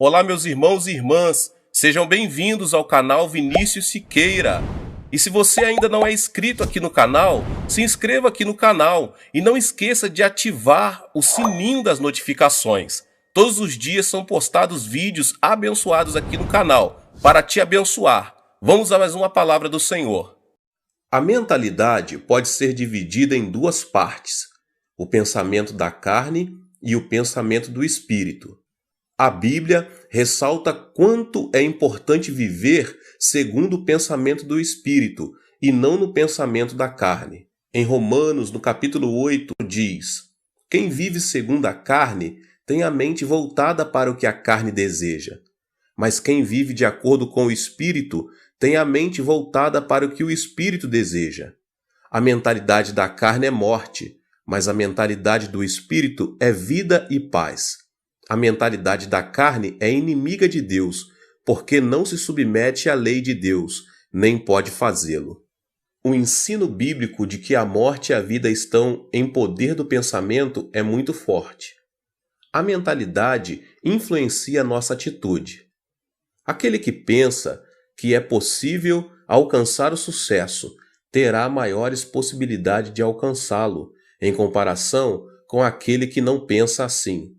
Olá, meus irmãos e irmãs, sejam bem-vindos ao canal Vinícius Siqueira. E se você ainda não é inscrito aqui no canal, se inscreva aqui no canal e não esqueça de ativar o sininho das notificações. Todos os dias são postados vídeos abençoados aqui no canal, para te abençoar. Vamos a mais uma palavra do Senhor. A mentalidade pode ser dividida em duas partes: o pensamento da carne e o pensamento do espírito. A Bíblia ressalta quanto é importante viver segundo o pensamento do Espírito e não no pensamento da carne. Em Romanos, no capítulo 8, diz: quem vive segundo a carne tem a mente voltada para o que a carne deseja. Mas quem vive de acordo com o Espírito tem a mente voltada para o que o Espírito deseja. A mentalidade da carne é morte, mas a mentalidade do Espírito é vida e paz. A mentalidade da carne é inimiga de Deus, porque não se submete à lei de Deus, nem pode fazê-lo. O ensino bíblico de que a morte e a vida estão em poder do pensamento é muito forte. A mentalidade influencia nossa atitude. Aquele que pensa que é possível alcançar o sucesso terá maiores possibilidades de alcançá-lo, em comparação com aquele que não pensa assim.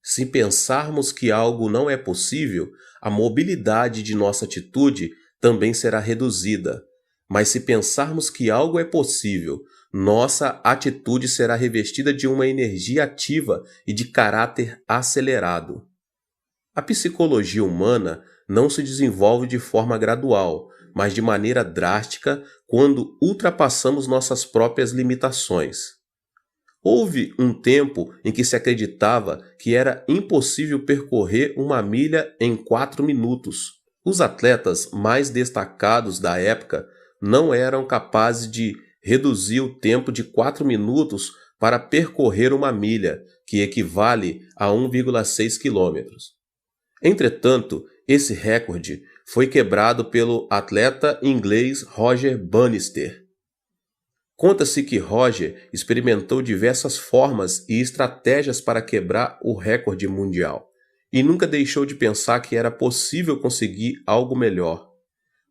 Se pensarmos que algo não é possível, a mobilidade de nossa atitude também será reduzida. Mas se pensarmos que algo é possível, nossa atitude será revestida de uma energia ativa e de caráter acelerado. A psicologia humana não se desenvolve de forma gradual, mas de maneira drástica quando ultrapassamos nossas próprias limitações. Houve um tempo em que se acreditava que era impossível percorrer uma milha em 4 minutos. Os atletas mais destacados da época não eram capazes de reduzir o tempo de 4 minutos para percorrer uma milha, que equivale a 1,6 quilômetros. Entretanto, esse recorde foi quebrado pelo atleta inglês Roger Bannister. Conta-se que Roger experimentou diversas formas e estratégias para quebrar o recorde mundial e nunca deixou de pensar que era possível conseguir algo melhor,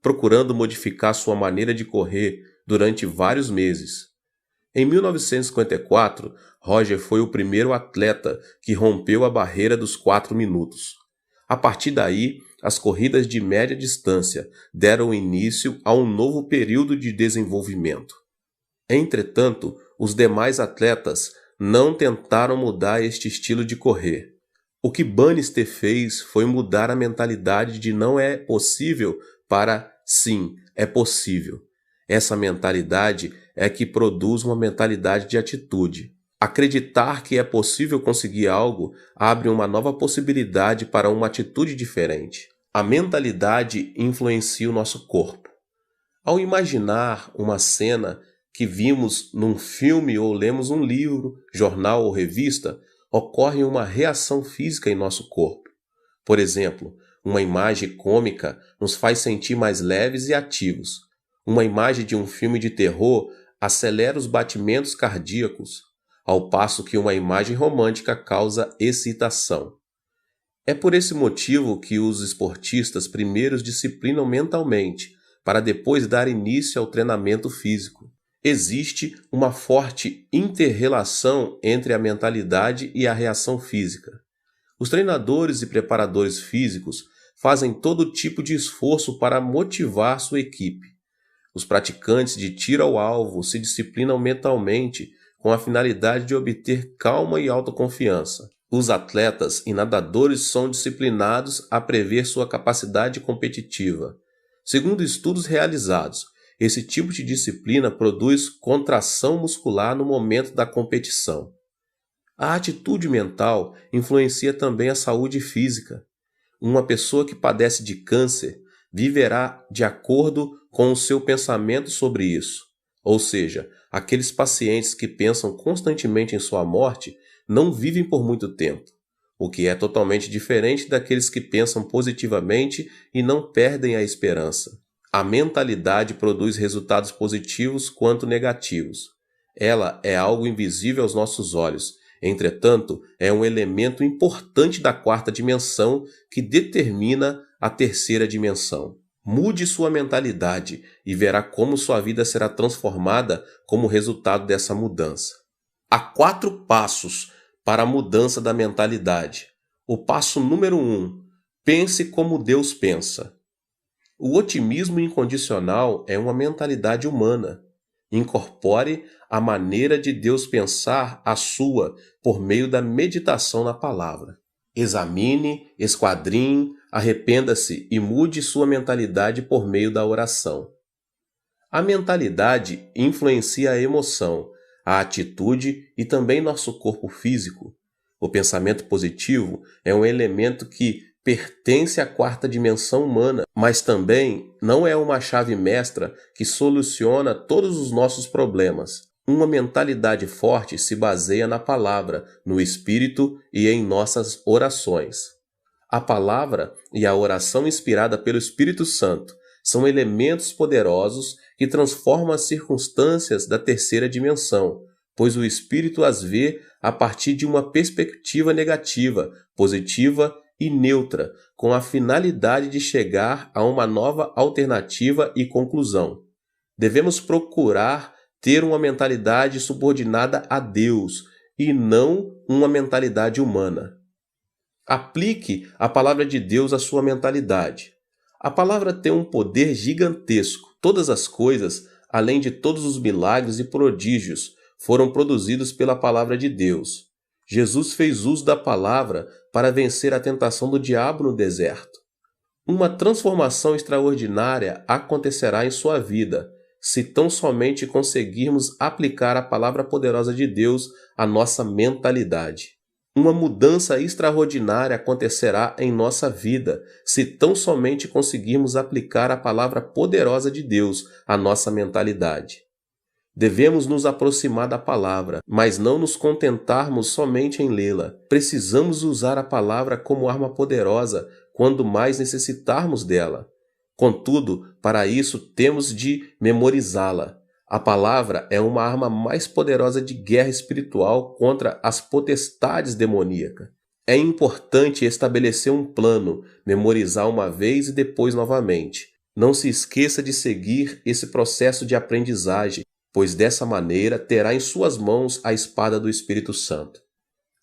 procurando modificar sua maneira de correr durante vários meses. Em 1954, Roger foi o primeiro atleta que rompeu a barreira dos 4 minutos. A partir daí, as corridas de média distância deram início a um novo período de desenvolvimento. Entretanto, os demais atletas não tentaram mudar este estilo de correr. O que Bannister fez foi mudar a mentalidade de não é possível para sim, é possível. Essa mentalidade é que produz uma mentalidade de atitude. Acreditar que é possível conseguir algo abre uma nova possibilidade para uma atitude diferente. A mentalidade influencia o nosso corpo. Ao imaginar uma cena que vimos num filme ou lemos um livro, jornal ou revista, ocorre uma reação física em nosso corpo. Por exemplo, uma imagem cômica nos faz sentir mais leves e ativos. Uma imagem de um filme de terror acelera os batimentos cardíacos, ao passo que uma imagem romântica causa excitação. É por esse motivo que os esportistas primeiro disciplinam mentalmente, para depois dar início ao treinamento físico. Existe uma forte inter-relação entre a mentalidade e a reação física. Os treinadores e preparadores físicos fazem todo tipo de esforço para motivar sua equipe. Os praticantes de tiro ao alvo se disciplinam mentalmente com a finalidade de obter calma e autoconfiança. Os atletas e nadadores são disciplinados a prever sua capacidade competitiva. Segundo estudos realizados, esse tipo de disciplina produz contração muscular no momento da competição. A atitude mental influencia também a saúde física. Uma pessoa que padece de câncer viverá de acordo com o seu pensamento sobre isso. Ou seja, aqueles pacientes que pensam constantemente em sua morte não vivem por muito tempo, o que é totalmente diferente daqueles que pensam positivamente e não perdem a esperança. A mentalidade produz resultados positivos quanto negativos. Ela é algo invisível aos nossos olhos Entretanto, é um elemento importante da quarta dimensão que determina a terceira dimensão. Mude sua mentalidade e verá como sua vida será transformada como resultado dessa mudança. Há 4 passos para a mudança da mentalidade. O passo número 1: pense como Deus pensa. O otimismo incondicional é uma mentalidade humana. Incorpore a maneira de Deus pensar a sua por meio da meditação na palavra. Examine, esquadrinhe, arrependa-se e mude sua mentalidade por meio da oração. A mentalidade influencia a emoção, a atitude e também nosso corpo físico. O pensamento positivo é um elemento que pertence à quarta dimensão humana, mas também não é uma chave mestra que soluciona todos os nossos problemas. Uma mentalidade forte se baseia na palavra, no espírito e em nossas orações. A palavra e a oração inspirada pelo Espírito Santo são elementos poderosos que transformam as circunstâncias da terceira dimensão, pois o Espírito as vê a partir de uma perspectiva negativa, positiva e neutra, com a finalidade de chegar a uma nova alternativa e conclusão. Devemos procurar ter uma mentalidade subordinada a Deus e não uma mentalidade humana. Aplique a palavra de Deus à sua mentalidade. A palavra tem um poder gigantesco. Todas as coisas, além de todos os milagres e prodígios, foram produzidos pela palavra de Deus. Jesus fez uso da palavra para vencer a tentação do diabo no deserto. Uma transformação extraordinária acontecerá em sua vida, se tão somente conseguirmos aplicar a palavra poderosa de Deus à nossa mentalidade. Uma mudança extraordinária acontecerá em nossa vida, se tão somente conseguirmos aplicar a palavra poderosa de Deus à nossa mentalidade. Devemos nos aproximar da palavra, mas não nos contentarmos somente em lê-la. Precisamos usar a palavra como arma poderosa quando mais necessitarmos dela. Contudo, para isso temos de memorizá-la. A palavra é uma arma mais poderosa de guerra espiritual contra as potestades demoníacas. É importante estabelecer um plano, memorizar uma vez e depois novamente. Não se esqueça de seguir esse processo de aprendizagem, pois dessa maneira terá em suas mãos a espada do Espírito Santo.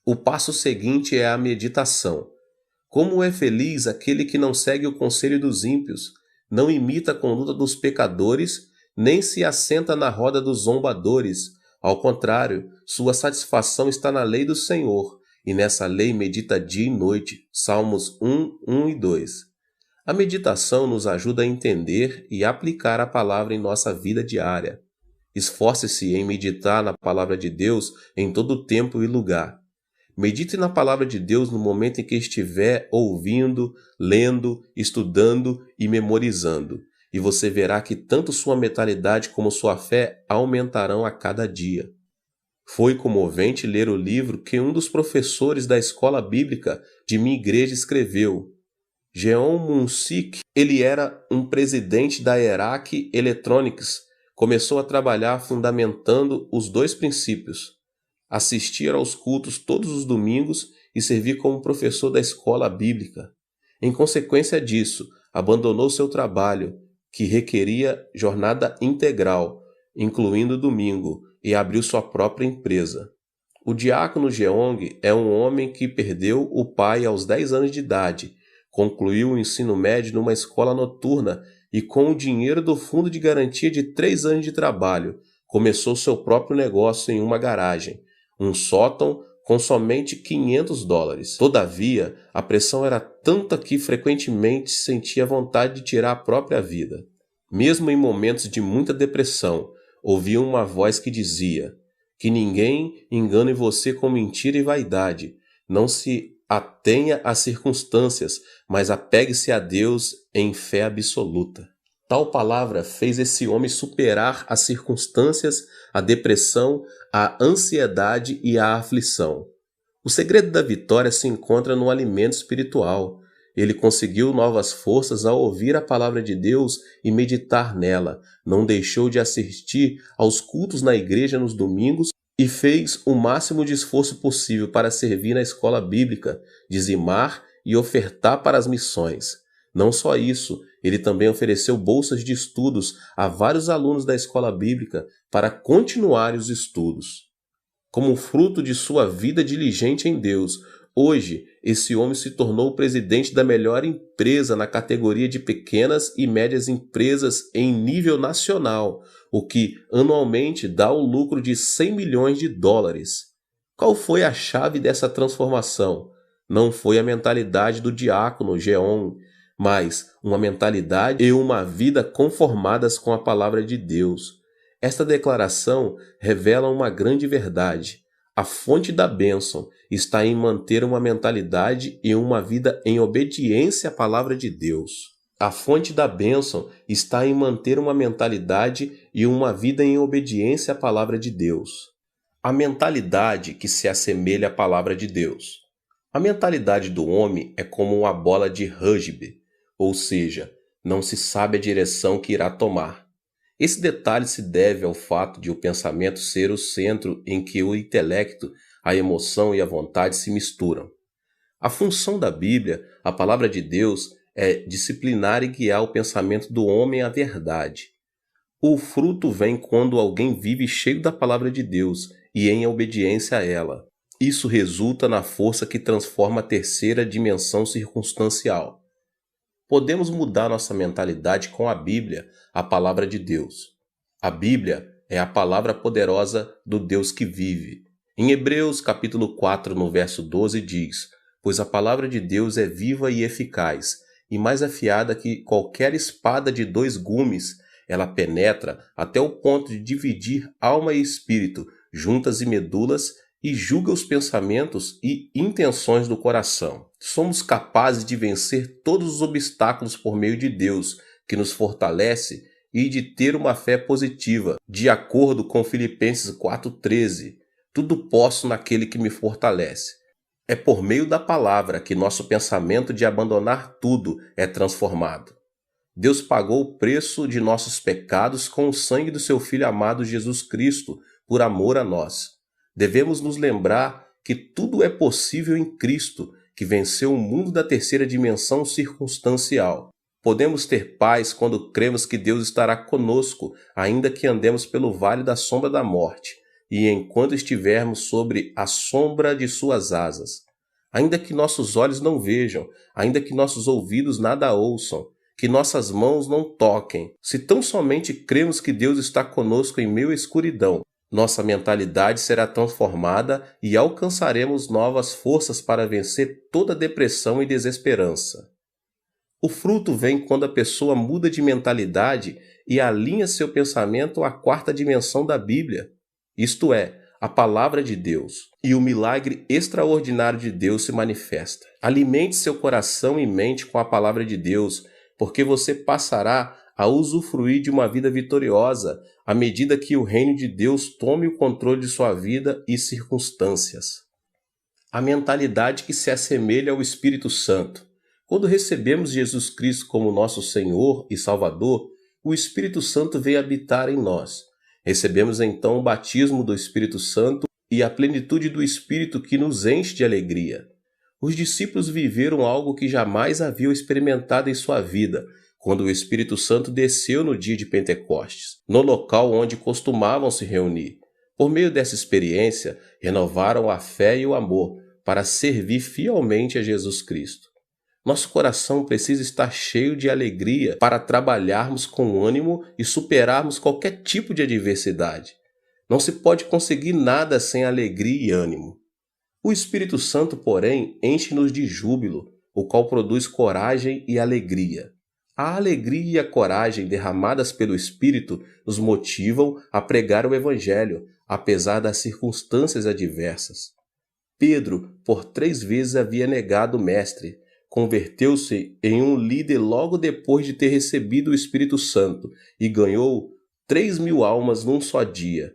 O passo seguinte é a meditação. Como é feliz aquele que não segue o conselho dos ímpios, não imita a conduta dos pecadores, nem se assenta na roda dos zombadores. Ao contrário, sua satisfação está na lei do Senhor, e nessa lei medita dia e noite. Salmos 1, 1 e 2. A meditação nos ajuda a entender e aplicar a palavra em nossa vida diária. Esforce-se em meditar na palavra de Deus em todo tempo e lugar. Medite na palavra de Deus no momento em que estiver ouvindo, lendo, estudando e memorizando. E você verá que tanto sua mentalidade como sua fé aumentarão a cada dia. Foi comovente ler o livro que um dos professores da escola bíblica de minha igreja escreveu. Jeon Mun-sik, ele era um presidente da Erac Electronics, começou a trabalhar fundamentando os 2 princípios: assistir aos cultos todos os domingos e servir como professor da escola bíblica. Em consequência disso, abandonou seu trabalho, que requeria jornada integral, incluindo domingo, e abriu sua própria empresa. O diácono Jeong é um homem que perdeu o pai aos 10 anos de idade, concluiu o ensino médio numa escola noturna e, com o dinheiro do fundo de garantia de 3 anos de trabalho, começou seu próprio negócio em uma garagem, um sótão com somente $500. Todavia, a pressão era tanta que frequentemente sentia vontade de tirar a própria vida. Mesmo em momentos de muita depressão, ouvia uma voz que dizia: que ninguém engane você com mentira e vaidade. Não se atenha às circunstâncias, mas apegue-se a Deus em fé absoluta. Tal palavra fez esse homem superar as circunstâncias, a depressão, a ansiedade e a aflição. O segredo da vitória se encontra no alimento espiritual. Ele conseguiu novas forças ao ouvir a palavra de Deus e meditar nela. Não deixou de assistir aos cultos na igreja nos domingos e fez o máximo de esforço possível para servir na escola bíblica, dizimar e ofertar para as missões. Não só isso, ele também ofereceu bolsas de estudos a vários alunos da escola bíblica para continuarem os estudos. Como fruto de sua vida diligente em Deus, hoje esse homem se tornou o presidente da melhor empresa na categoria de pequenas e médias empresas em nível nacional, o que anualmente dá o lucro de 100 milhões de dólares. Qual foi a chave dessa transformação? Não foi a mentalidade do diácono Geon, mas uma mentalidade e uma vida conformadas com a palavra de Deus. Esta declaração revela uma grande verdade. A fonte da bênção está em manter uma mentalidade e uma vida em obediência à palavra de Deus. A fonte da bênção está em manter uma mentalidade e uma vida em obediência à palavra de Deus. A mentalidade que se assemelha à palavra de Deus. A mentalidade do homem é como uma bola de rugby, ou seja, não se sabe a direção que irá tomar. Esse detalhe se deve ao fato de o pensamento ser o centro em que o intelecto, a emoção e a vontade se misturam. A função da Bíblia, a palavra de Deus, é disciplinar e guiar o pensamento do homem à verdade. O fruto vem quando alguém vive cheio da palavra de Deus e em obediência a ela. Isso resulta na força que transforma a terceira dimensão circunstancial. Podemos mudar nossa mentalidade com a Bíblia, a palavra de Deus. A Bíblia é a palavra poderosa do Deus que vive. Em Hebreus capítulo 4, no verso 12 diz: "Pois a palavra de Deus é viva e eficaz, e mais afiada que qualquer espada de 2 gumes, ela penetra até o ponto de dividir alma e espírito, juntas e medulas, e julga os pensamentos e intenções do coração." Somos capazes de vencer todos os obstáculos por meio de Deus, que nos fortalece, e de ter uma fé positiva, de acordo com Filipenses 4,13. Tudo posso naquele que me fortalece. É por meio da palavra que nosso pensamento de abandonar tudo é transformado. Deus pagou o preço de nossos pecados com o sangue do seu Filho amado Jesus Cristo, por amor a nós. Devemos nos lembrar que tudo é possível em Cristo, que venceu o mundo da terceira dimensão circunstancial. Podemos ter paz quando cremos que Deus estará conosco, ainda que andemos pelo vale da sombra da morte, e enquanto estivermos sobre a sombra de suas asas. Ainda que nossos olhos não vejam, ainda que nossos ouvidos nada ouçam, que nossas mãos não toquem, se tão somente cremos que Deus está conosco em meio à escuridão, nossa mentalidade será transformada e alcançaremos novas forças para vencer toda depressão e desesperança. O fruto vem quando a pessoa muda de mentalidade e alinha seu pensamento à quarta dimensão da Bíblia, isto é, a palavra de Deus, e o milagre extraordinário de Deus se manifesta. Alimente seu coração e mente com a palavra de Deus, porque você passará a usufruir de uma vida vitoriosa à medida que o reino de Deus tome o controle de sua vida e circunstâncias. A mentalidade que se assemelha ao Espírito Santo. Quando recebemos Jesus Cristo como nosso Senhor e Salvador, o Espírito Santo veio habitar em nós. Recebemos então o batismo do Espírito Santo e a plenitude do Espírito que nos enche de alegria. Os discípulos viveram algo que jamais haviam experimentado em sua vida, quando o Espírito Santo desceu no dia de Pentecostes, no local onde costumavam se reunir. Por meio dessa experiência, renovaram a fé e o amor para servir fielmente a Jesus Cristo. Nosso coração precisa estar cheio de alegria para trabalharmos com ânimo e superarmos qualquer tipo de adversidade. Não se pode conseguir nada sem alegria e ânimo. O Espírito Santo, porém, enche-nos de júbilo, o qual produz coragem e alegria. A alegria e a coragem derramadas pelo Espírito nos motivam a pregar o Evangelho, apesar das circunstâncias adversas. Pedro, por 3 vezes havia negado o Mestre. Converteu-se em um líder logo depois de ter recebido o Espírito Santo e ganhou 3.000 almas num só dia.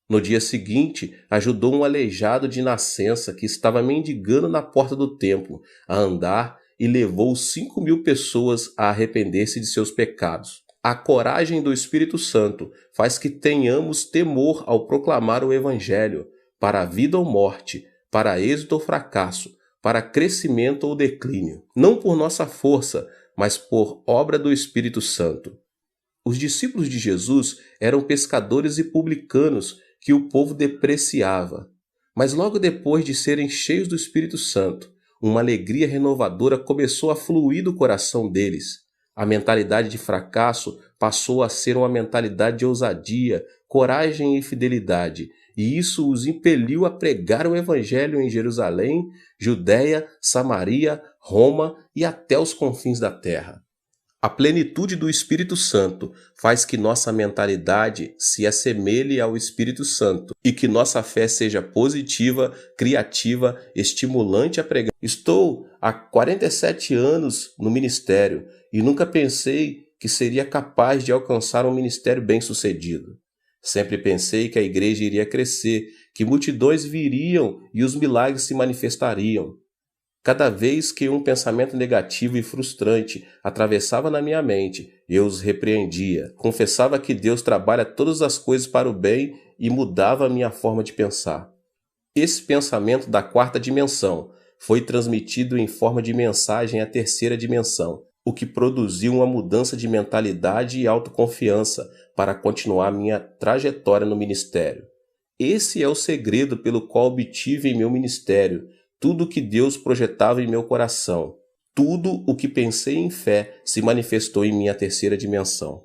No dia seguinte, ajudou um aleijado de nascença que estava mendigando na porta do templo a andar e levou 5.000 pessoas a arrepender-se de seus pecados. A coragem do Espírito Santo faz que tenhamos temor ao proclamar o Evangelho, para a vida ou morte, para êxito ou fracasso, para crescimento ou declínio, não por nossa força, mas por obra do Espírito Santo. Os discípulos de Jesus eram pescadores e publicanos que o povo depreciava. Mas logo depois de serem cheios do Espírito Santo, uma alegria renovadora começou a fluir do coração deles. A mentalidade de fracasso passou a ser uma mentalidade de ousadia, coragem e fidelidade, e isso os impeliu a pregar o Evangelho em Jerusalém, Judéia, Samaria, Roma e até os confins da terra. A plenitude do Espírito Santo faz que nossa mentalidade se assemelhe ao Espírito Santo e que nossa fé seja positiva, criativa, estimulante a pregar. Estou há 47 anos no ministério e nunca pensei que seria capaz de alcançar um ministério bem-sucedido. Sempre pensei que a igreja iria crescer, que multidões viriam e os milagres se manifestariam. Cada vez que um pensamento negativo e frustrante atravessava na minha mente, eu os repreendia, confessava que Deus trabalha todas as coisas para o bem e mudava a minha forma de pensar. Esse pensamento da quarta dimensão foi transmitido em forma de mensagem à terceira dimensão, o que produziu uma mudança de mentalidade e autoconfiança para continuar minha trajetória no ministério. Esse é o segredo pelo qual obtive em meu ministério tudo o que Deus projetava em meu coração. Tudo o que pensei em fé se manifestou em minha terceira dimensão.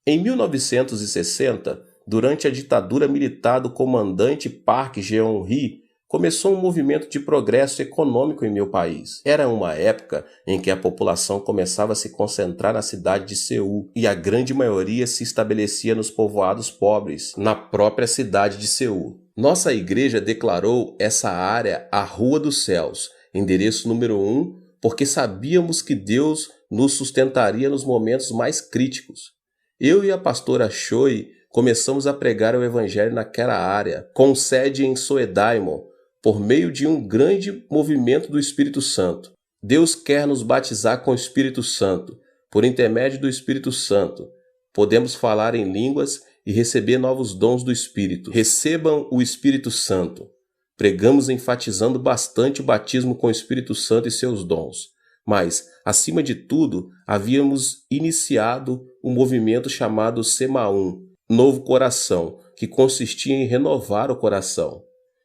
Em 1960, durante a ditadura militar do comandante Park Geun-hye, começou um movimento de progresso econômico em meu país. Era uma época em que a população começava a se concentrar na cidade de Seul e a grande maioria se estabelecia nos povoados pobres, na própria cidade de Seul. Nossa igreja declarou essa área a Rua dos Céus, endereço número 1, porque sabíamos que Deus nos sustentaria nos momentos mais críticos. Eu e a pastora Choi começamos a pregar o evangelho naquela área, com sede em Soedaimon, por meio de um grande movimento do Espírito Santo. Deus quer nos batizar com o Espírito Santo. Por intermédio do Espírito Santo, podemos falar em línguas e receber novos dons do Espírito. Recebam o Espírito Santo. Pregamos enfatizando bastante o batismo com o Espírito Santo e seus dons. Mas, acima de tudo, havíamos iniciado um movimento chamado Semaum, Novo Coração, que consistia em renovar o coração.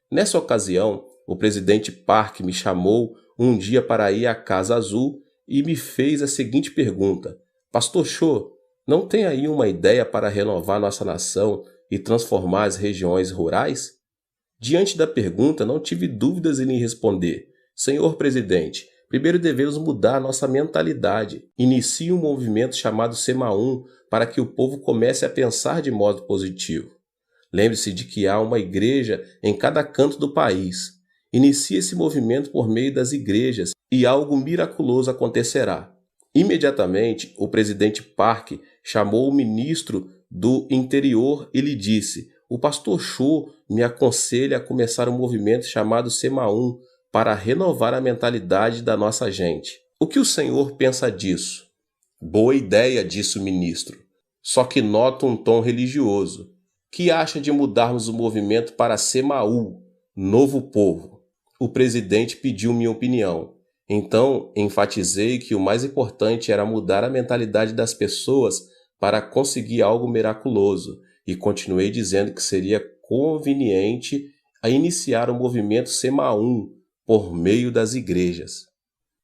Nessa ocasião, o presidente Park me chamou um dia para ir à Casa Azul e me fez a seguinte pergunta: Pastor Cho, não tem aí uma ideia para renovar nossa nação e transformar as regiões rurais? Diante da pergunta, não tive dúvidas em lhe responder: Senhor presidente, primeiro devemos mudar nossa mentalidade. Inicie um movimento chamado Semaum para que o povo comece a pensar de modo positivo. Lembre-se de que há uma igreja em cada canto do país. Inicie esse movimento por meio das igrejas e algo miraculoso acontecerá. Imediatamente, o presidente Park chamou o ministro do Interior e lhe disse: o pastor Cho me aconselha a começar um movimento chamado Semaum para renovar a mentalidade da nossa gente. O que o senhor pensa disso? Boa ideia, disse o ministro. Só que noto um tom religioso. Que acha de mudarmos o movimento para Semaú, Novo Povo? O presidente pediu minha opinião. Então, enfatizei que o mais importante era mudar a mentalidade das pessoas para conseguir algo miraculoso e continuei dizendo que seria conveniente a iniciar o movimento Semaum por meio das igrejas.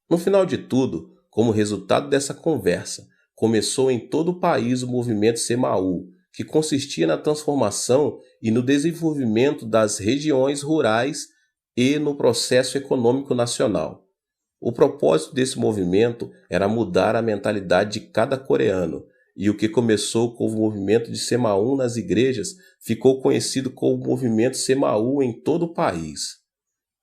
No final de tudo, como resultado dessa conversa, começou em todo o país o movimento Semaú, que consistia na transformação e no desenvolvimento das regiões rurais e no processo econômico nacional. O propósito desse movimento era mudar a mentalidade de cada coreano, e o que começou com o movimento de Semaum nas igrejas ficou conhecido como movimento Semaú em todo o país.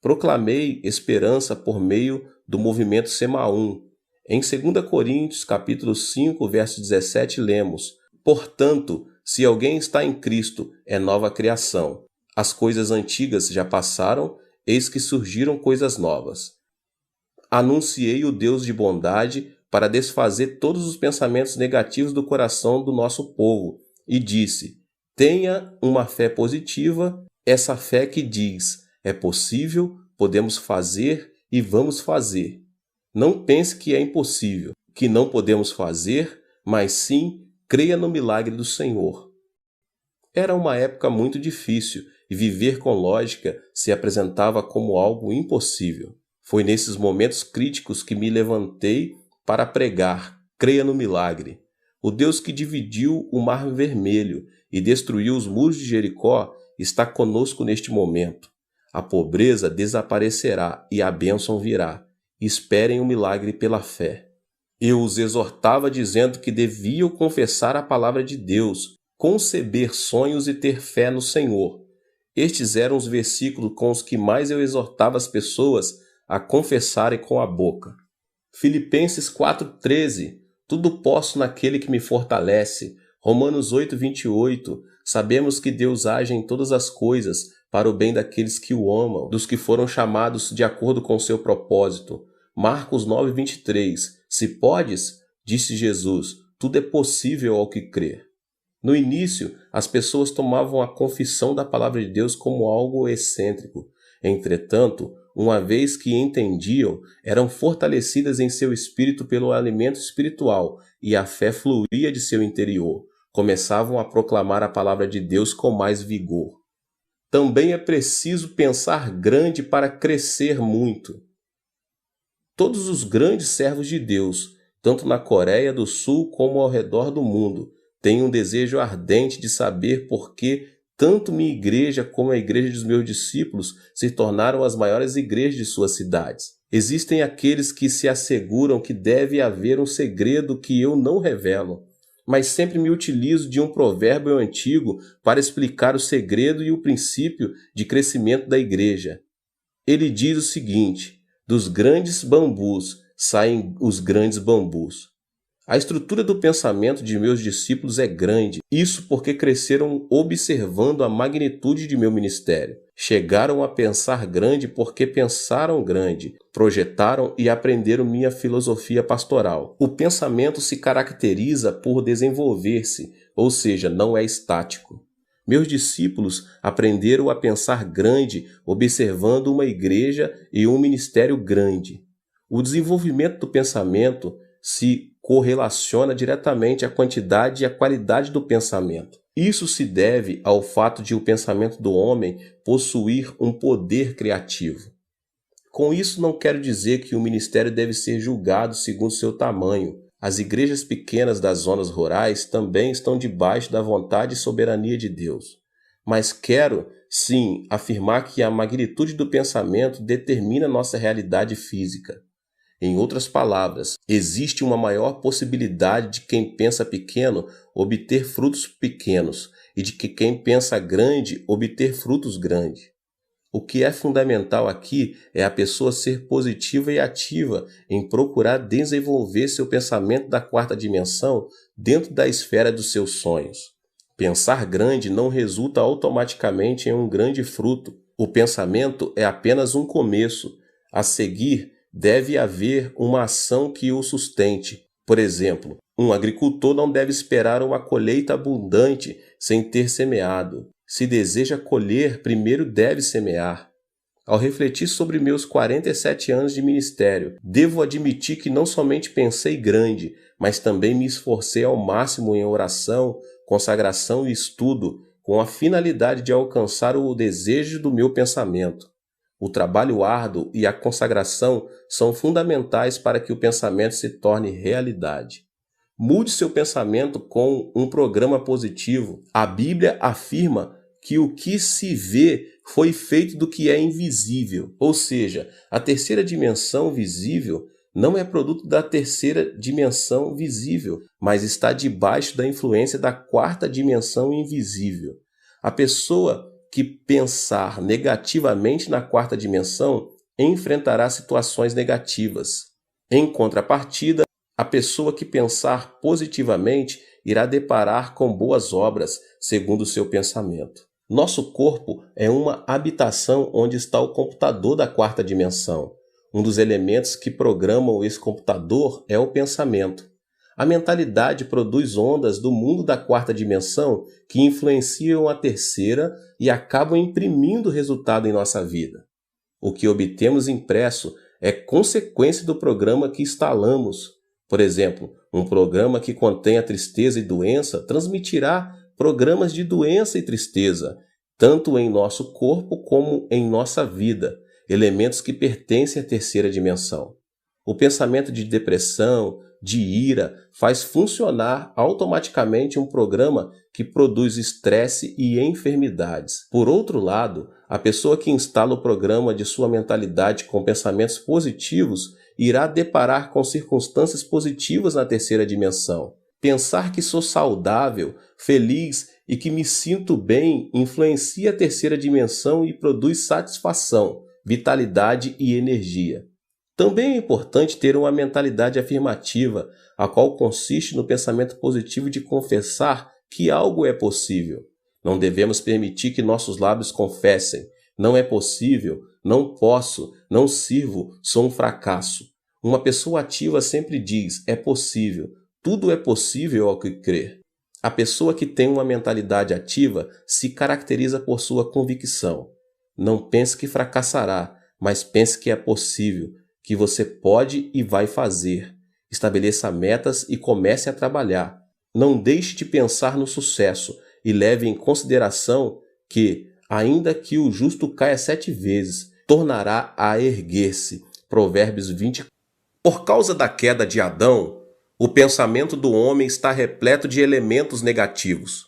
Proclamei esperança por meio do movimento Semaum. Em 2 Coríntios, capítulo 5, verso 17, lemos: Portanto, se alguém está em Cristo, é nova criação. As coisas antigas já passaram, eis que surgiram coisas novas. Anunciei o Deus de bondade, para desfazer todos os pensamentos negativos do coração do nosso povo e disse: tenha uma fé positiva, essa fé que diz: é possível, podemos fazer e vamos fazer. Não pense que é impossível, que não podemos fazer, mas sim creia no milagre do Senhor. Era uma época muito difícil e viver com lógica se apresentava como algo impossível. Foi nesses momentos críticos que me levantei para pregar: creia no milagre. O Deus que dividiu o Mar Vermelho e destruiu os muros de Jericó está conosco neste momento. A pobreza desaparecerá e a bênção virá. Esperem o milagre pela fé. Eu os exortava dizendo que deviam confessar a palavra de Deus, conceber sonhos e ter fé no Senhor. Estes eram os versículos com os que mais eu exortava as pessoas a confessarem com a boca. Filipenses 4,13, tudo posso naquele que me fortalece. Romanos 8,28, sabemos que Deus age em todas as coisas para o bem daqueles que o amam, dos que foram chamados de acordo com seu propósito. Marcos 9,23, se podes, disse Jesus, tudo é possível ao que crer. No início, as pessoas tomavam a confissão da palavra de Deus como algo excêntrico. Entretanto, uma vez que entendiam, eram fortalecidas em seu espírito pelo alimento espiritual e a fé fluía de seu interior. Começavam a proclamar a palavra de Deus com mais vigor. Também é preciso pensar grande para crescer muito. Todos os grandes servos de Deus, tanto na Coreia do Sul como ao redor do mundo, têm um desejo ardente de saber por que tanto minha igreja como a igreja dos meus discípulos se tornaram as maiores igrejas de suas cidades. Existem aqueles que se asseguram que deve haver um segredo que eu não revelo, mas sempre me utilizo de um provérbio antigo para explicar o segredo e o princípio de crescimento da igreja. Ele diz o seguinte: dos grandes bambus saem os grandes bambus. A estrutura do pensamento de meus discípulos é grande, isso porque cresceram observando a magnitude de meu ministério. Chegaram a pensar grande porque pensaram grande, projetaram e aprenderam minha filosofia pastoral. O pensamento se caracteriza por desenvolver-se, ou seja, não é estático. Meus discípulos aprenderam a pensar grande observando uma igreja e um ministério grande. O desenvolvimento do pensamento se correlaciona diretamente à quantidade e à qualidade do pensamento. Isso se deve ao fato de o pensamento do homem possuir um poder criativo. Com isso, não quero dizer que o ministério deve ser julgado segundo seu tamanho. As igrejas pequenas das zonas rurais também estão debaixo da vontade e soberania de Deus. Mas quero, sim, afirmar que a magnitude do pensamento determina nossa realidade física. Em outras palavras, existe uma maior possibilidade de quem pensa pequeno obter frutos pequenos e de que quem pensa grande obter frutos grandes. O que é fundamental aqui é a pessoa ser positiva e ativa em procurar desenvolver seu pensamento da quarta dimensão dentro da esfera dos seus sonhos. Pensar grande não resulta automaticamente em um grande fruto. O pensamento é apenas um começo. A seguir, deve haver uma ação que o sustente. Por exemplo, um agricultor não deve esperar uma colheita abundante sem ter semeado. Se deseja colher, primeiro deve semear. Ao refletir sobre meus 47 anos de ministério, devo admitir que não somente pensei grande, mas também me esforcei ao máximo em oração, consagração e estudo, com a finalidade de alcançar o desejo do meu pensamento. O trabalho árduo e a consagração são fundamentais para que o pensamento se torne realidade. Mude seu pensamento com um programa positivo. A Bíblia afirma que o que se vê foi feito do que é invisível, ou seja, a terceira dimensão visível não é produto da terceira dimensão visível, mas está debaixo da influência da quarta dimensão invisível. A pessoa que pensar negativamente na quarta dimensão enfrentará situações negativas. Em contrapartida, a pessoa que pensar positivamente irá deparar com boas obras, segundo o seu pensamento. Nosso corpo é uma habitação onde está o computador da quarta dimensão. Um dos elementos que programam esse computador é o pensamento. A mentalidade produz ondas do mundo da quarta dimensão que influenciam a terceira e acabam imprimindo resultado em nossa vida. O que obtemos impresso é consequência do programa que instalamos. Por exemplo, um programa que contenha tristeza e doença transmitirá programas de doença e tristeza, tanto em nosso corpo como em nossa vida, elementos que pertencem à terceira dimensão. O pensamento de depressão, de ira, faz funcionar automaticamente um programa que produz estresse e enfermidades. Por outro lado, a pessoa que instala o programa de sua mentalidade com pensamentos positivos irá deparar com circunstâncias positivas na terceira dimensão. Pensar que sou saudável, feliz e que me sinto bem influencia a terceira dimensão e produz satisfação, vitalidade e energia. Também é importante ter uma mentalidade afirmativa, a qual consiste no pensamento positivo de confessar que algo é possível. Não devemos permitir que nossos lábios confessem: não é possível, não posso, não sirvo, sou um fracasso. Uma pessoa ativa sempre diz: é possível, tudo é possível ao que crer. A pessoa que tem uma mentalidade ativa se caracteriza por sua convicção. Não pense que fracassará, mas pense que é possível, que você pode e vai fazer. Estabeleça metas e comece a trabalhar. Não deixe de pensar no sucesso e leve em consideração que, ainda que o justo caia 7 vezes, tornará a erguer-se. Provérbios 20. Por causa da queda de Adão, o pensamento do homem está repleto de elementos negativos.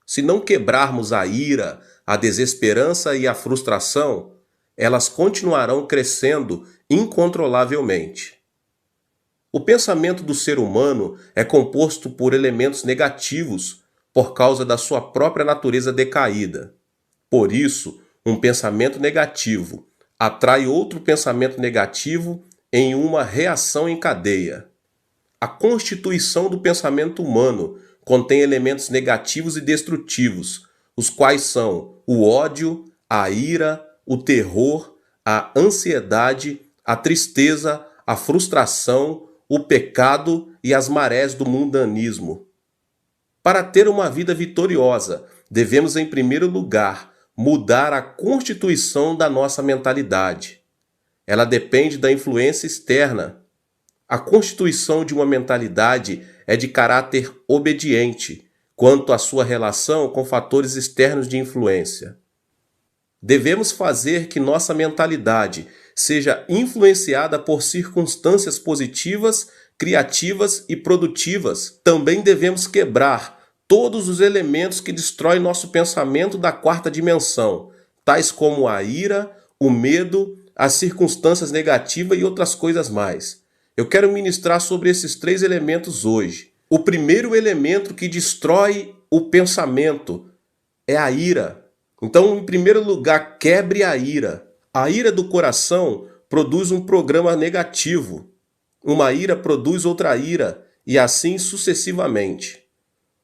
Se não quebrarmos a ira, a desesperança e a frustração, elas continuarão crescendo incontrolavelmente. O pensamento do ser humano é composto por elementos negativos por causa da sua própria natureza decaída. Por isso, um pensamento negativo atrai outro pensamento negativo em uma reação em cadeia. A constituição do pensamento humano contém elementos negativos e destrutivos, os quais são o ódio, a ira, o terror, a ansiedade, a tristeza, a frustração, o pecado e as marés do mundanismo. Para ter uma vida vitoriosa, devemos, em primeiro lugar, mudar a constituição da nossa mentalidade. Ela depende da influência externa. A constituição de uma mentalidade é de caráter obediente quanto à sua relação com fatores externos de influência. Devemos fazer que nossa mentalidade seja influenciada por circunstâncias positivas, criativas e produtivas. Também devemos quebrar todos os elementos que destroem nosso pensamento da quarta dimensão, tais como a ira, o medo, as circunstâncias negativas e outras coisas mais. Eu quero ministrar sobre esses 3 elementos hoje. O primeiro elemento que destrói o pensamento é a ira. Então, em primeiro lugar, quebre a ira. A ira do coração produz um programa negativo. Uma ira produz outra ira, e assim sucessivamente.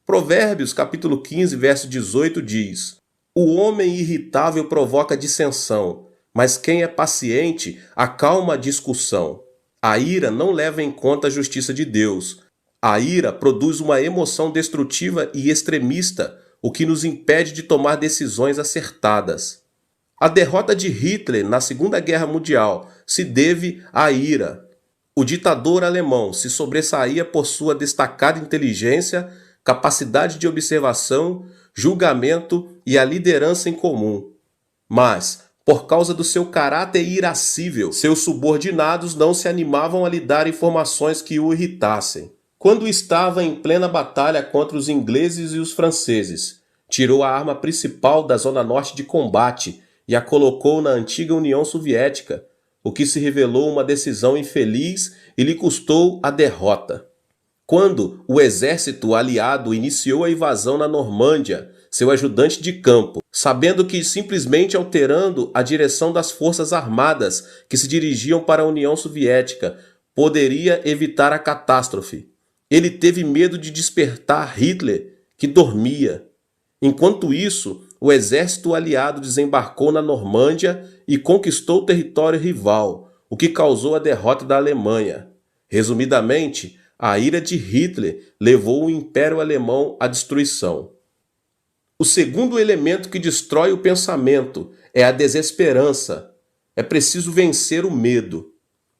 Provérbios, capítulo 15, verso 18 diz: o homem irritável provoca dissensão, mas quem é paciente acalma a discussão. A ira não leva em conta a justiça de Deus. A ira produz uma emoção destrutiva e extremista, o que nos impede de tomar decisões acertadas. A derrota de Hitler na Segunda Guerra Mundial se deve à ira. O ditador alemão se sobressaía por sua destacada inteligência, capacidade de observação, julgamento e a liderança em comum. Mas, por causa do seu caráter irascível, seus subordinados não se animavam a lhe dar informações que o irritassem. Quando estava em plena batalha contra os ingleses e os franceses, tirou a arma principal da zona norte de combate e a colocou na antiga União Soviética, o que se revelou uma decisão infeliz e lhe custou a derrota. Quando o exército aliado iniciou a invasão na Normândia, seu ajudante de campo, sabendo que simplesmente alterando a direção das forças armadas que se dirigiam para a União Soviética poderia evitar a catástrofe, ele teve medo de despertar Hitler, que dormia. Enquanto isso, o exército aliado desembarcou na Normândia e conquistou o território rival, o que causou a derrota da Alemanha. Resumidamente, a ira de Hitler levou o Império Alemão à destruição. O segundo elemento que destrói o pensamento é a desesperança. É preciso vencer o medo.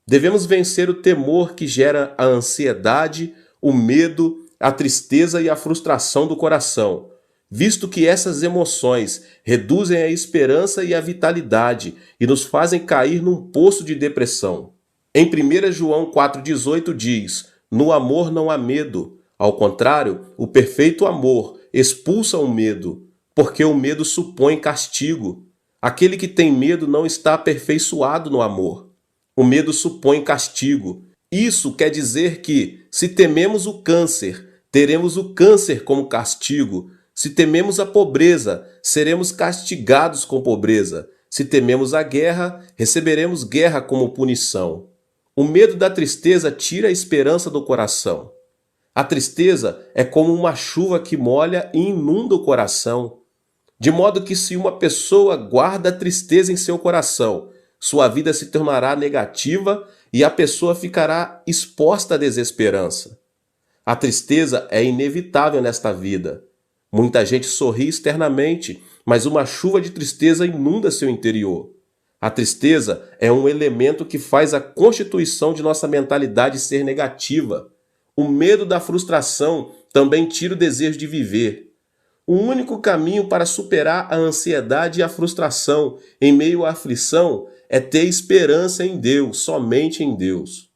Devemos vencer o temor que gera a ansiedade, o medo, a tristeza e a frustração do coração, visto que essas emoções reduzem a esperança e a vitalidade e nos fazem cair num poço de depressão. Em 1 João 4,18 diz: "No amor não há medo. Ao contrário, o perfeito amor expulsa o medo, porque o medo supõe castigo. Aquele que tem medo não está aperfeiçoado no amor. O medo supõe castigo." Isso quer dizer que, se tememos o câncer, teremos o câncer como castigo. Se tememos a pobreza, seremos castigados com pobreza. Se tememos a guerra, receberemos guerra como punição. O medo da tristeza tira a esperança do coração. A tristeza é como uma chuva que molha e inunda o coração. De modo que, se uma pessoa guarda a tristeza em seu coração, sua vida se tornará negativa e a pessoa ficará exposta à desesperança. A tristeza é inevitável nesta vida. Muita gente sorri externamente, mas uma chuva de tristeza inunda seu interior. A tristeza é um elemento que faz a constituição de nossa mentalidade ser negativa. O medo da frustração também tira o desejo de viver. O único caminho para superar a ansiedade e a frustração em meio à aflição é ter esperança em Deus, somente em Deus.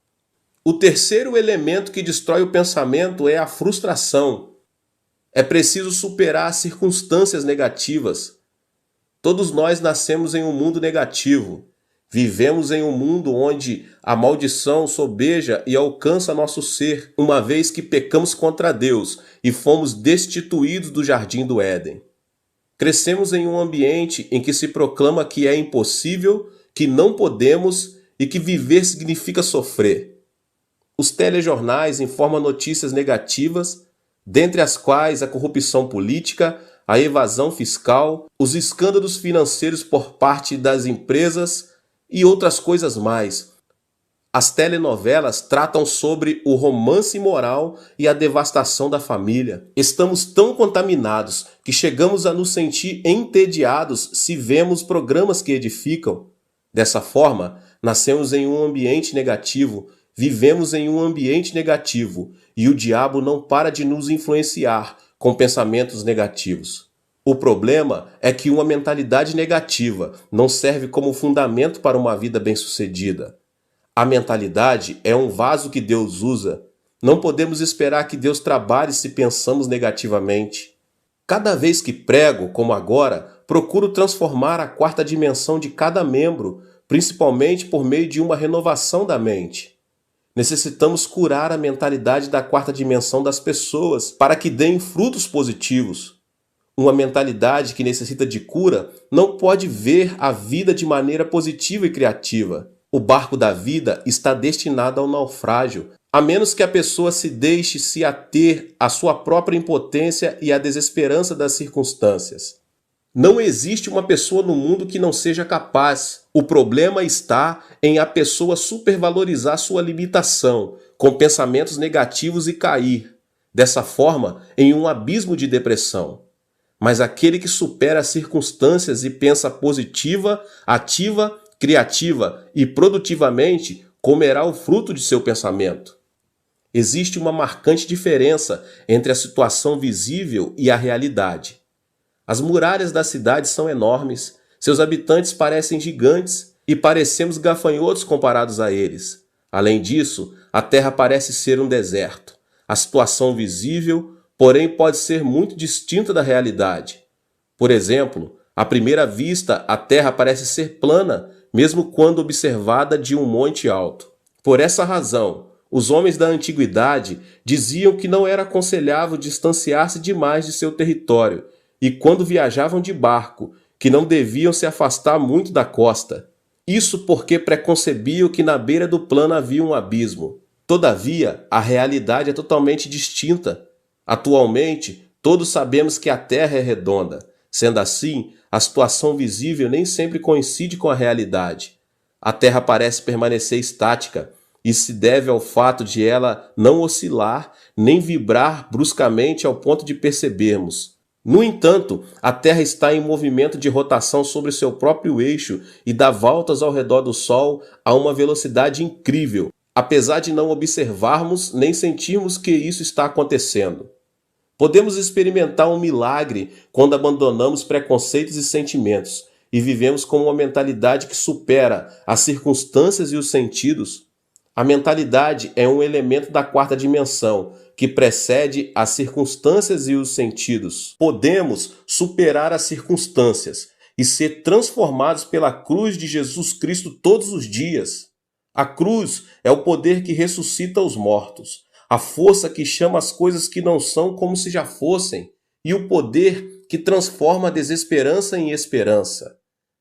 O terceiro elemento que destrói o pensamento é a frustração. É preciso superar as circunstâncias negativas. Todos nós nascemos em um mundo negativo. Vivemos em um mundo onde a maldição sobeja e alcança nosso ser, uma vez que pecamos contra Deus e fomos destituídos do jardim do Éden. Crescemos em um ambiente em que se proclama que é impossível, que não podemos e que viver significa sofrer. Os telejornais informam notícias negativas, dentre as quais a corrupção política, a evasão fiscal, os escândalos financeiros por parte das empresas e outras coisas mais. As telenovelas tratam sobre o romance imoral e a devastação da família. Estamos tão contaminados que chegamos a nos sentir entediados se vemos programas que edificam. Dessa forma, nascemos em um ambiente negativo, vivemos em um ambiente negativo e o diabo não para de nos influenciar com pensamentos negativos. O problema é que uma mentalidade negativa não serve como fundamento para uma vida bem-sucedida. A mentalidade é um vaso que Deus usa. Não podemos esperar que Deus trabalhe se pensamos negativamente. Cada vez que prego, como agora, procuro transformar a quarta dimensão de cada membro, principalmente por meio de uma renovação da mente. Necessitamos curar a mentalidade da quarta dimensão das pessoas para que deem frutos positivos. Uma mentalidade que necessita de cura não pode ver a vida de maneira positiva e criativa. O barco da vida está destinado ao naufrágio, a menos que a pessoa se deixe se ater à sua própria impotência e à desesperança das circunstâncias. Não existe uma pessoa no mundo que não seja capaz. O problema está em a pessoa supervalorizar sua limitação, com pensamentos negativos e cair, dessa forma, em um abismo de depressão. Mas aquele que supera as circunstâncias e pensa positiva, ativa, criativa e produtivamente, comerá o fruto de seu pensamento. Existe uma marcante diferença entre a situação visível e a realidade. As muralhas da cidade são enormes, seus habitantes parecem gigantes e parecemos gafanhotos comparados a eles. Além disso, a terra parece ser um deserto. A situação visível, porém, pode ser muito distinta da realidade. Por exemplo, à primeira vista, a terra parece ser plana, mesmo quando observada de um monte alto. Por essa razão, os homens da antiguidade diziam que não era aconselhável distanciar-se demais de seu território e, quando viajavam de barco, que não deviam se afastar muito da costa. Isso porque preconcebiam que na beira do plano havia um abismo. Todavia, a realidade é totalmente distinta. Atualmente, todos sabemos que a Terra é redonda. Sendo assim, a situação visível nem sempre coincide com a realidade. A Terra parece permanecer estática. Isso se deve ao fato de ela não oscilar nem vibrar bruscamente ao ponto de percebermos. No entanto, a Terra está em movimento de rotação sobre seu próprio eixo e dá voltas ao redor do Sol a uma velocidade incrível, apesar de não observarmos nem sentirmos que isso está acontecendo. Podemos experimentar um milagre quando abandonamos preconceitos e sentimentos e vivemos com uma mentalidade que supera as circunstâncias e os sentidos. A mentalidade é um elemento da quarta dimensão que precede as circunstâncias e os sentidos. Podemos superar as circunstâncias e ser transformados pela cruz de Jesus Cristo todos os dias. A cruz é o poder que ressuscita os mortos, a força que chama as coisas que não são como se já fossem, e o poder que transforma a desesperança em esperança.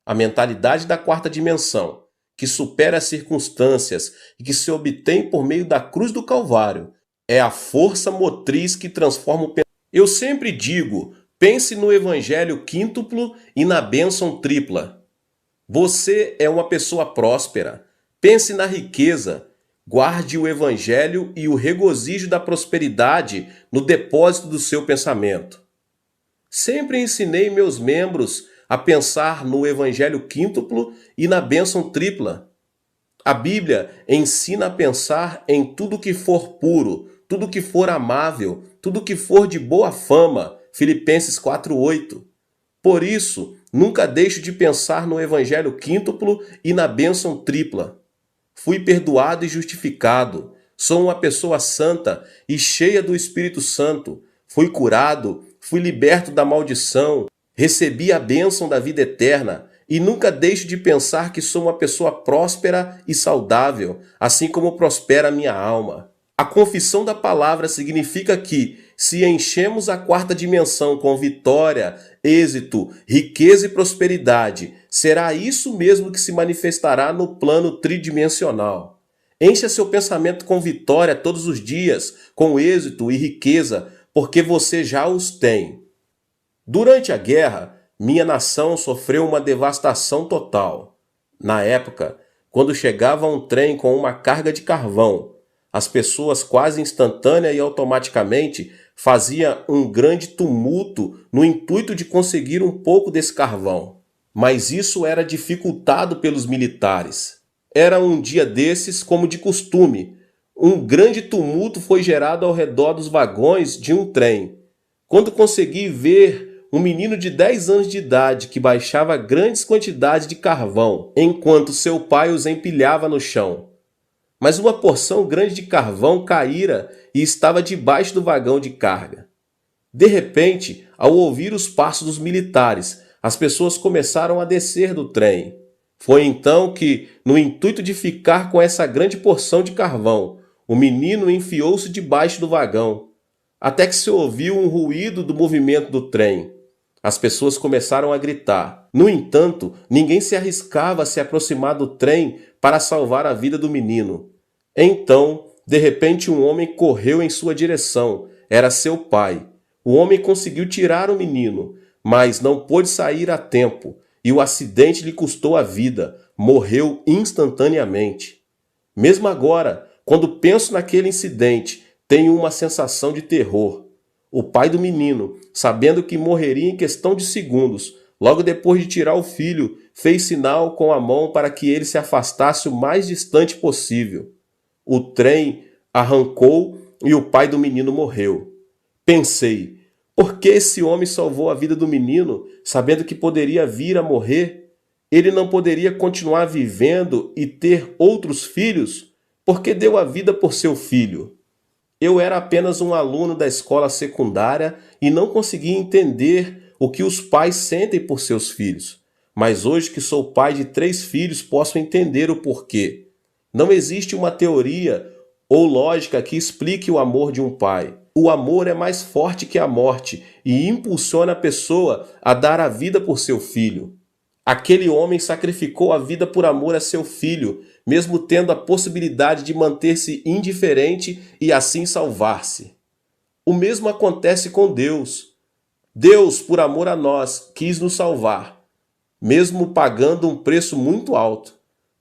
A mentalidade da quarta dimensão, que supera as circunstâncias e que se obtém por meio da cruz do Calvário, é a força motriz que transforma o pensamento. Eu sempre digo, pense no evangelho quíntuplo e na bênção tripla. Você é uma pessoa próspera. Pense na riqueza. Guarde o evangelho e o regozijo da prosperidade no depósito do seu pensamento. Sempre ensinei meus membros a pensar no evangelho quíntuplo e na bênção tripla. A Bíblia ensina a pensar em tudo que for puro, tudo que for amável, tudo que for de boa fama. Filipenses 4:8. Por isso, nunca deixo de pensar no evangelho quíntuplo e na bênção tripla. Fui perdoado e justificado. Sou uma pessoa santa e cheia do Espírito Santo. Fui curado, fui liberto da maldição, recebi a bênção da vida eterna e nunca deixo de pensar que sou uma pessoa próspera e saudável, assim como prospera a minha alma. A confissão da palavra significa que, se enchemos a quarta dimensão com vitória, êxito, riqueza e prosperidade, será isso mesmo que se manifestará no plano tridimensional. Encha seu pensamento com vitória todos os dias, com êxito e riqueza, porque você já os tem. Durante a guerra, minha nação sofreu uma devastação total. Na época, quando chegava um trem com uma carga de carvão, as pessoas quase instantânea e automaticamente faziam um grande tumulto no intuito de conseguir um pouco desse carvão. Mas isso era dificultado pelos militares. Era um dia desses, como de costume. Um grande tumulto foi gerado ao redor dos vagões de um trem. Quando consegui ver um menino de 10 anos de idade que baixava grandes quantidades de carvão, enquanto seu pai os empilhava no chão. Mas uma porção grande de carvão caíra e estava debaixo do vagão de carga. De repente, ao ouvir os passos dos militares, as pessoas começaram a descer do trem. Foi então que, no intuito de ficar com essa grande porção de carvão, o menino enfiou-se debaixo do vagão, até que se ouviu um ruído do movimento do trem. As pessoas começaram a gritar. No entanto, ninguém se arriscava a se aproximar do trem para salvar a vida do menino. Então, de repente, um homem correu em sua direção. Era seu pai. O homem conseguiu tirar o menino, mas não pôde sair a tempo, e o acidente lhe custou a vida. Morreu instantaneamente. Mesmo agora, quando penso naquele incidente, tenho uma sensação de terror. O pai do menino, sabendo que morreria em questão de segundos, logo depois de tirar o filho, fez sinal com a mão para que ele se afastasse o mais distante possível. O trem arrancou e o pai do menino morreu. Pensei, por que esse homem salvou a vida do menino, sabendo que poderia vir a morrer? Ele não poderia continuar vivendo e ter outros filhos? Por que deu a vida por seu filho? Eu era apenas um aluno da escola secundária e não conseguia entender o que os pais sentem por seus filhos. Mas hoje que sou pai de 3 filhos, posso entender o porquê. Não existe uma teoria ou lógica que explique o amor de um pai. O amor é mais forte que a morte e impulsiona a pessoa a dar a vida por seu filho. Aquele homem sacrificou a vida por amor a seu filho, mesmo tendo a possibilidade de manter-se indiferente e assim salvar-se. O mesmo acontece com Deus. Deus, por amor a nós, quis nos salvar, mesmo pagando um preço muito alto.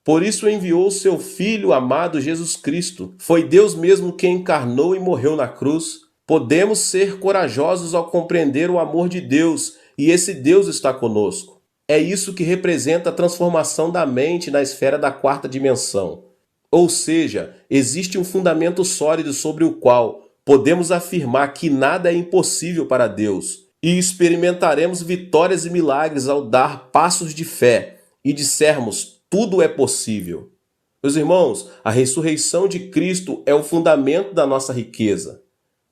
Por isso enviou seu Filho amado Jesus Cristo. Foi Deus mesmo quem encarnou e morreu na cruz. Podemos ser corajosos ao compreender o amor de Deus, e esse Deus está conosco. É isso que representa a transformação da mente na esfera da quarta dimensão. Ou seja, existe um fundamento sólido sobre o qual podemos afirmar que nada é impossível para Deus, e experimentaremos vitórias e milagres ao dar passos de fé e dissermos: tudo é possível. Meus irmãos, a ressurreição de Cristo é o fundamento da nossa riqueza.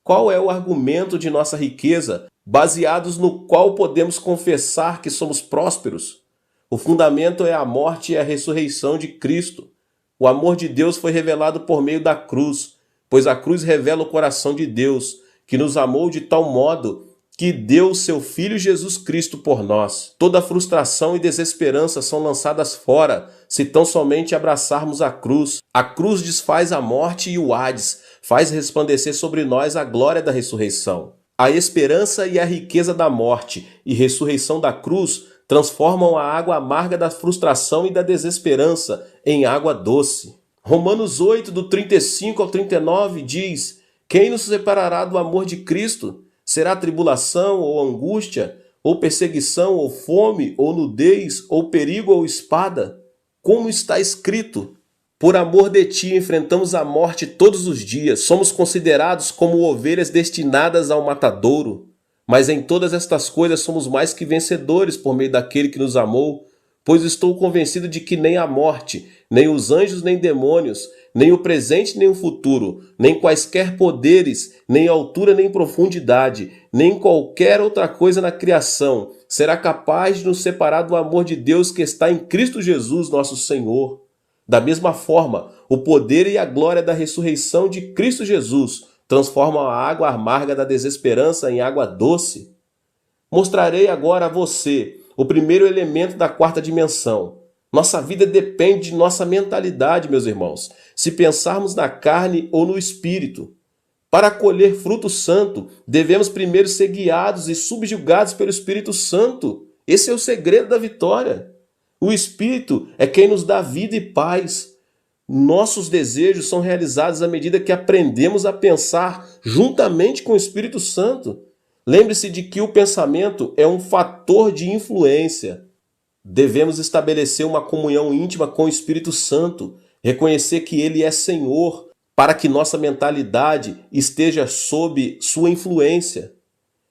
Qual é o argumento de nossa riqueza, baseados no qual podemos confessar que somos prósperos? O fundamento é a morte e a ressurreição de Cristo. O amor de Deus foi revelado por meio da cruz, pois a cruz revela o coração de Deus, que nos amou de tal modo que deu seu Filho Jesus Cristo por nós. Toda frustração e desesperança são lançadas fora, se tão somente abraçarmos a cruz. A cruz desfaz a morte e o Hades, faz resplandecer sobre nós a glória da ressurreição. A esperança e a riqueza da morte e ressurreição da cruz transformam a água amarga da frustração e da desesperança em água doce. Romanos 8, do 35 ao 39 diz: quem nos separará do amor de Cristo? Será tribulação ou angústia, ou perseguição, ou fome, ou nudez, ou perigo, ou espada? Como está escrito: por amor de ti enfrentamos a morte todos os dias, somos considerados como ovelhas destinadas ao matadouro. Mas em todas estas coisas somos mais que vencedores por meio daquele que nos amou, pois estou convencido de que nem a morte, nem os anjos, nem demônios, nem o presente, nem o futuro, nem quaisquer poderes, nem altura, nem profundidade, nem qualquer outra coisa na criação será capaz de nos separar do amor de Deus que está em Cristo Jesus, nosso Senhor. Da mesma forma, o poder e a glória da ressurreição de Cristo Jesus transformam a água amarga da desesperança em água doce. Mostrarei agora a você o primeiro elemento da quarta dimensão. Nossa vida depende de nossa mentalidade, meus irmãos, se pensarmos na carne ou no espírito. Para colher fruto santo, devemos primeiro ser guiados e subjugados pelo Espírito Santo. Esse é o segredo da vitória. O Espírito é quem nos dá vida e paz. Nossos desejos são realizados à medida que aprendemos a pensar juntamente com o Espírito Santo. Lembre-se de que o pensamento é um fator de influência. Devemos estabelecer uma comunhão íntima com o Espírito Santo, reconhecer que Ele é Senhor, para que nossa mentalidade esteja sob sua influência.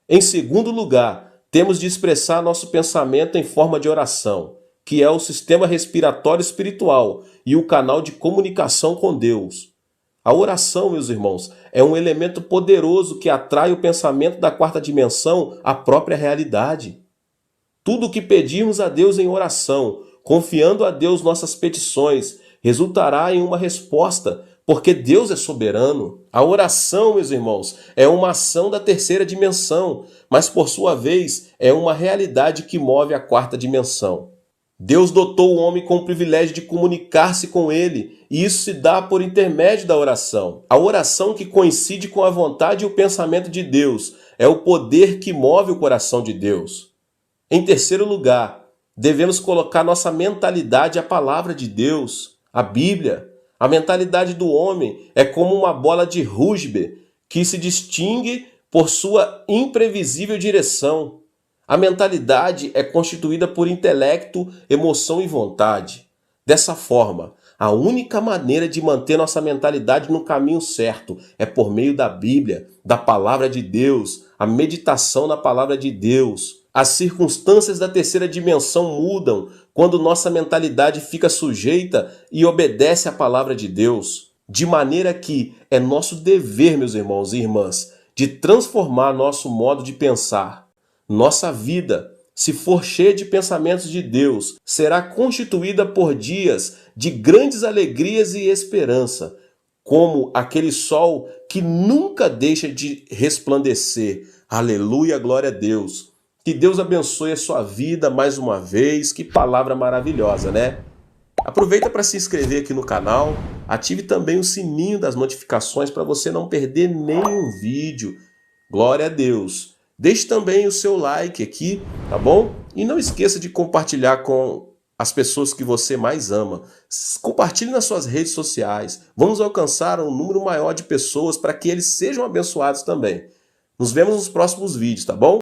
Em segundo lugar, temos de expressar nosso pensamento em forma de oração, que é o sistema respiratório espiritual e o canal de comunicação com Deus. A oração, meus irmãos, é um elemento poderoso que atrai o pensamento da quarta dimensão à própria realidade. Tudo o que pedirmos a Deus em oração, confiando a Deus nossas petições, resultará em uma resposta, porque Deus é soberano. A oração, meus irmãos, é uma ação da terceira dimensão, mas por sua vez é uma realidade que move a quarta dimensão. Deus dotou o homem com o privilégio de comunicar-se com ele, e isso se dá por intermédio da oração. A oração que coincide com a vontade e o pensamento de Deus é o poder que move o coração de Deus. Em terceiro lugar, devemos colocar nossa mentalidade à palavra de Deus, a Bíblia. A mentalidade do homem é como uma bola de rugby que se distingue por sua imprevisível direção. A mentalidade é constituída por intelecto, emoção e vontade. Dessa forma, a única maneira de manter nossa mentalidade no caminho certo é por meio da Bíblia, da Palavra de Deus, a meditação na Palavra de Deus. As circunstâncias da terceira dimensão mudam quando nossa mentalidade fica sujeita e obedece à Palavra de Deus. De maneira que é nosso dever, meus irmãos e irmãs, de transformar nosso modo de pensar. Nossa vida, se for cheia de pensamentos de Deus, será constituída por dias de grandes alegrias e esperança, como aquele sol que nunca deixa de resplandecer. Aleluia, glória a Deus. Que Deus abençoe a sua vida mais uma vez. Que palavra maravilhosa, né? Aproveita para se inscrever aqui no canal, ative também o sininho das notificações para você não perder nenhum vídeo. Glória a Deus. Deixe também o seu like aqui, tá bom? E não esqueça de compartilhar com as pessoas que você mais ama. Compartilhe nas suas redes sociais. Vamos alcançar um número maior de pessoas para que eles sejam abençoados também. Nos vemos nos próximos vídeos, tá bom?